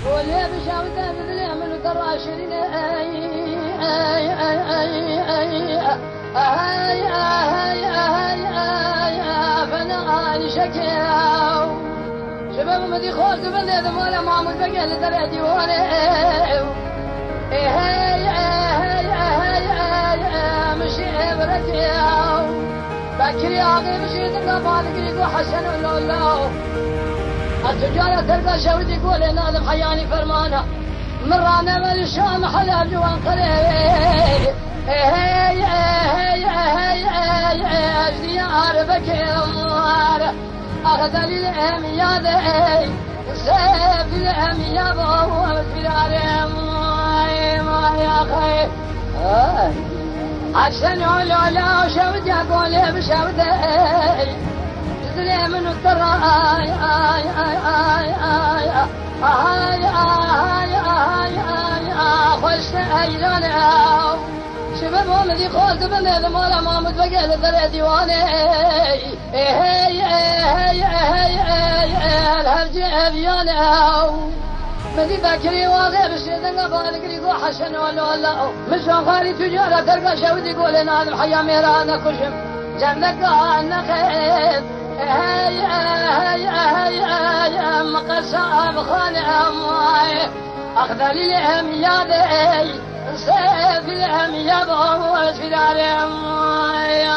ولي بشاوده مثل من الراشدين فانا شكاو شباب مدي خوز بلد مولا معمول بقى لدرع ديوانه مشي بركاو بكري عقي مشي تلقى بالك وحسن الله التجارة تلقى شودي يقول ناظم حياني فرمانه مرانا من الشام حلال جوان قريب اجدي عارفك يا اخذ لي الامياد سيف الامياد وهو في ما يا اخي عشان لا وشودي اقول بشودي من الدراي خوش ايلانا شباب ولدي خالد بن مالا ما متبقى لدري ديواني الهرج ابيانا مدي بكري واغيب الشيطان قبالك يقول حسن ولا مشان خالي تجارة تلقى شودي يقول انا الحياة ميرانا كشم جنك انا خير مقصاب خانه امي اخذ لي الامياد سيف الامياد وهو في دار امي